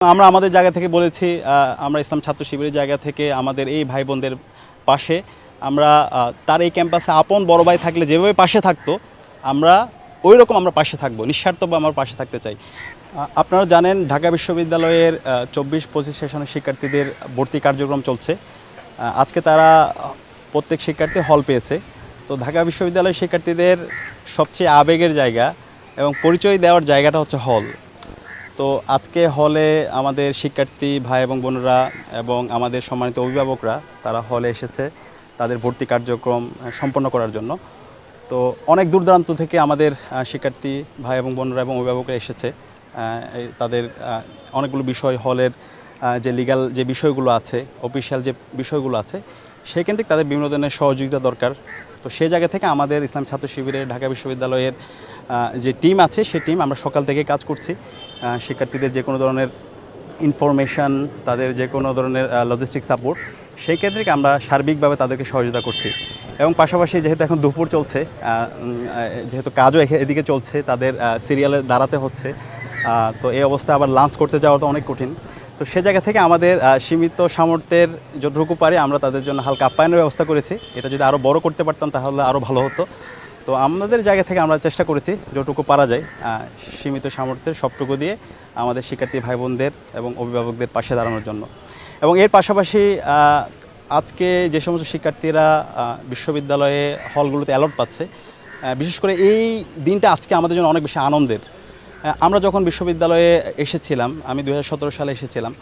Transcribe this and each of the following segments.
আমরা আমাদের জায়গা থেকে বলেছি আমরা ইসলাম ছাত্র শিবিরের জায়গা থেকে আমাদের এই ভাই বোনদের পাশে আমরা তার এই ক্যাম্পাসে আপন বড় ভাই থাকলে যেভাবে পাশে থাকতো আমরা ওই রকম আমরা পাশে থাকবো, নিঃস্বার্থভাবে আমরা পাশে থাকতে চাই। আপনারা জানেন ঢাকা বিশ্ববিদ্যালয়ের 24-25 সেশনের শিক্ষার্থীদের ভর্তি কার্যক্রম চলছে। আজকে তারা প্রত্যেক শিক্ষার্থী হল পেয়েছে। তো ঢাকা বিশ্ববিদ্যালয়ের শিক্ষার্থীদের সবচেয়ে আবেগের জায়গা এবং পরিচয় দেওয়ার জায়গাটা হচ্ছে হল। তো আজকে হলে আমাদের শিক্ষার্থী ভাই এবং বোনরা এবং আমাদের সম্মানিত অভিভাবকরা তারা হলে এসেছে তাদের ভর্তি কার্যক্রম সম্পন্ন করার জন্য। তো অনেক দূর দূরান্ত থেকে আমাদের শিক্ষার্থী ভাই এবং বোনরা এবং অভিভাবকরা এসেছে। তাদের অনেকগুলো বিষয় হলের যে লিগ্যাল যে বিষয়গুলো আছে, অফিসিয়াল যে বিষয়গুলো আছে, সেখান থেকে তাদের বিভিন্ন ধরনের সহযোগিতা দরকার। তো সেই জায়গা থেকে আমাদের ইসলাম ছাত্র শিবিরের ঢাকা বিশ্ববিদ্যালয়ের যে টিম আছে সেই টিম আমরা সকাল থেকে কাজ করছি। শিক্ষার্থীদের যে কোনো ধরনের ইনফরমেশান, তাদের যে কোনো ধরনের লজিস্টিক সাপোর্ট, সেই ক্ষেত্রে আমরা সার্বিকভাবে তাদেরকে সহযোগিতা করছি। এবং পাশাপাশি যেহেতু এখন দুপুর চলছে, যেহেতু কাজও এদিকে চলছে, তাদের সিরিয়ালে দাঁড়াতে হচ্ছে, তো এই অবস্থা আবার লাঞ্চ করতে যাওয়া তো অনেক কঠিন। তো সে জায়গা থেকে আমাদের সীমিত সামর্থ্যের যতটুকু পারি আমরা তাদের জন্য হালকা আপ্যায়নের ব্যবস্থা করেছি। এটা যদি আরও বড় করতে পারতাম তাহলে আরও ভালো হতো। তো আমাদের জায়গা থেকে আমরা চেষ্টা করেছি যতটুকু পারা যায় সীমিত সামর্থ্যের সবটুকু দিয়ে আমাদের শিক্ষার্থী ভাই বোনদের এবং অভিভাবকদের পাশে দাঁড়ানোর জন্য। এবং এর পাশাপাশি আজকে যে সমস্ত শিক্ষার্থীরা বিশ্ববিদ্যালয়ে হলগুলোতে অ্যালট পাচ্ছে, বিশেষ করে এই দিনটা আজকে আমাদের জন্য অনেক বেশি আনন্দের। আমরা যখন বিশ্ববিদ্যালয়ে এসেছিলাম, আমি 2017 সালে এসেছিলাম,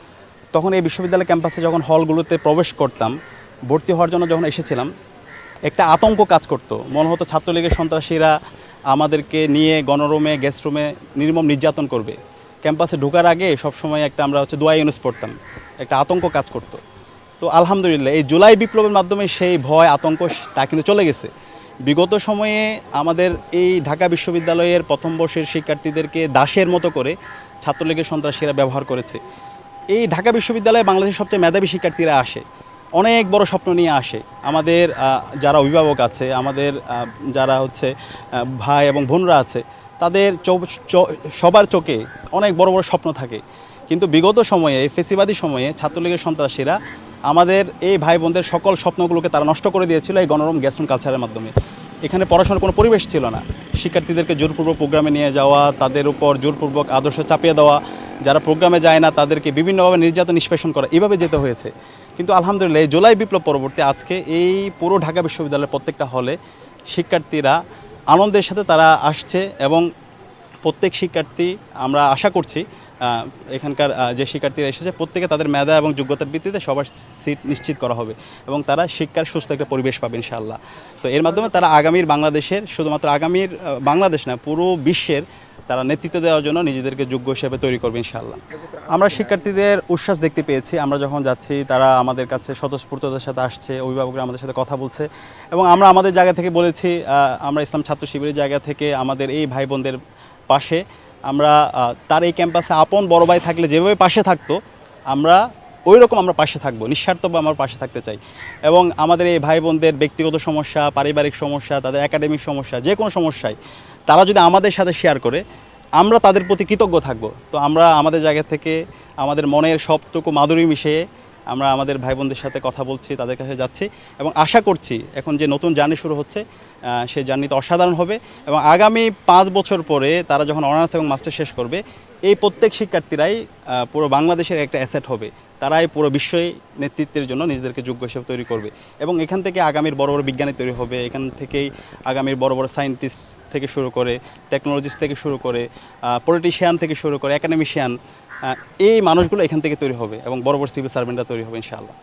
তখন এই বিশ্ববিদ্যালয় ক্যাম্পাসে যখন হলগুলোতে প্রবেশ করতাম, ভর্তি হওয়ার জন্য যখন এসেছিলাম, একটা আতঙ্ক কাজ করতো। মনে হতো ছাত্রলীগের সন্ত্রাসীরা আমাদেরকে নিয়ে গণরুমে, গেস্ট রুমে নির্মম নির্যাতন করবে। ক্যাম্পাসে ঢোকার আগে সবসময় আমরা দোয়া ইউনুস পড়তাম, একটা আতঙ্ক কাজ করতো। তো আলহামদুলিল্লাহ এই জুলাই বিপ্লবের মাধ্যমে সেই ভয় আতঙ্ক তা কিন্তু চলে গেছে। বিগত সময়ে আমাদের এই ঢাকা বিশ্ববিদ্যালয়ের প্রথম বর্ষের শিক্ষার্থীদেরকে দাসের মতো করে ছাত্রলীগের সন্ত্রাসীরা ব্যবহার করেছে। এই ঢাকা বিশ্ববিদ্যালয়ে বাংলাদেশের সবচেয়ে মেধাবী শিক্ষার্থীরা আসে, অনেক বড় স্বপ্ন নিয়ে আসে। আমাদের যারা অভিভাবক আছে, আমাদের যারা ভাই এবং বোনরা আছে, তাদের সবার চোখে অনেক বড় বড় স্বপ্ন থাকে। কিন্তু বিগত সময়ে, ফেসিবাদী সময়ে ছাত্রলীগের সন্ত্রাসীরা আমাদের এই ভাই বোনদের সকল স্বপ্নগুলোকে তারা নষ্ট করে দিয়েছিল এই গণরুম গেস্ট রুম কালচারের মাধ্যমে। এখানে পড়াশোনার কোনো পরিবেশ ছিল না। শিক্ষার্থীদেরকে জোরপূর্বক প্রোগ্রামে নিয়ে যাওয়া, তাদের উপর জোরপূর্বক আদর্শ চাপিয়ে দেওয়া, যারা প্রোগ্রামে যায় না তাদেরকে বিভিন্নভাবে নির্যাতন নিষ্পেষণ করা, এভাবে যেতে হয়েছে। কিন্তু আলহামদুলিল্লাহ এই জুলাই বিপ্লব পরবর্তী আজকে এই পুরো ঢাকা বিশ্ববিদ্যালয়ের প্রত্যেকটা হলে শিক্ষার্থীরা আনন্দের সাথে তারা আসছে এবং প্রত্যেক শিক্ষার্থী, আমরা আশা করছি এখানকার যে শিক্ষার্থীরা এসেছে প্রত্যেকে তাদের মেধা এবং যোগ্যতার ভিত্তিতে সবার সিট নিশ্চিত করা হবে এবং তারা শিক্ষার সুস্থ একটা পরিবেশ পাবে ইনশাআল্লাহ। তো এর মাধ্যমে তারা আগামীর বাংলাদেশের, শুধুমাত্র আগামীর বাংলাদেশ না, পুরো বিশ্বের তারা নেতৃত্ব দেওয়ার জন্য নিজেদেরকে যোগ্য হিসেবে তৈরি করবে ইনশাআল্লাহ। আমরা শিক্ষার্থীদের উচ্ছ্বাস দেখতে পেয়েছি। আমরা যখন যাচ্ছি তারা আমাদের কাছে স্বতঃস্ফূর্ততার সাথে আসছে, অভিভাবকরা আমাদের সাথে কথা বলছে এবং আমরা আমাদের জায়গা থেকে বলেছি আমরা ইসলাম ছাত্র শিবিরের জায়গা থেকে আমাদের এই ভাই বোনদের পাশে আমরা তার এই ক্যাম্পাসে আপন বড় ভাই থাকলে যেভাবে পাশে থাকতো আমরা ওই রকম আমরা পাশে থাকবো, নিঃস্বার্থভাবে আমরা পাশে থাকতে চাই। এবং আমাদের এই ভাই বোনদের ব্যক্তিগত সমস্যা, পারিবারিক সমস্যা, তাদের একাডেমিক সমস্যা, যে কোনো সমস্যায় তারা যদি আমাদের সাথে শেয়ার করে আমরা তাদের প্রতি কৃতজ্ঞ থাকব। তো আমরা আমাদের জায়গা থেকে আমাদের মনের সবটুকু মাধুরী মিশিয়ে আমরা আমাদের ভাই বোনদের সাথে কথা বলছি, তাদের কাছে যাচ্ছি এবং আশা করছি এখন যে নতুন জার্নি শুরু হচ্ছে সেই জার্নিতে অসাধারণ হবে এবং আগামী 5 বছর পরে তারা যখন অনার্স এবং মাস্টার শেষ করবে এই প্রত্যেক শিক্ষার্থীরাই পুরো বাংলাদেশের একটা অ্যাসেট হবে। তারাই পুরো বিশ্বই নেতৃত্বের জন্য নিজেদেরকে যোগ্য হিসেবে তৈরি করবে এবং এখান থেকে আগামীর বড় বড় বিজ্ঞানী তৈরি হবে। এখান থেকেই আগামীর বড় বড় সায়েন্টিস্ট থেকে শুরু করে, টেকনোলজিস্ট থেকে শুরু করে, পলিটিশিয়ান থেকে শুরু করে, একাডেমিশিয়ান, এই মানুষগুলো এখান থেকে তৈরি হবে এবং বড় বড় সিভিল সার্ভেন্টরা তৈরি হবে ইনশাআল্লাহ।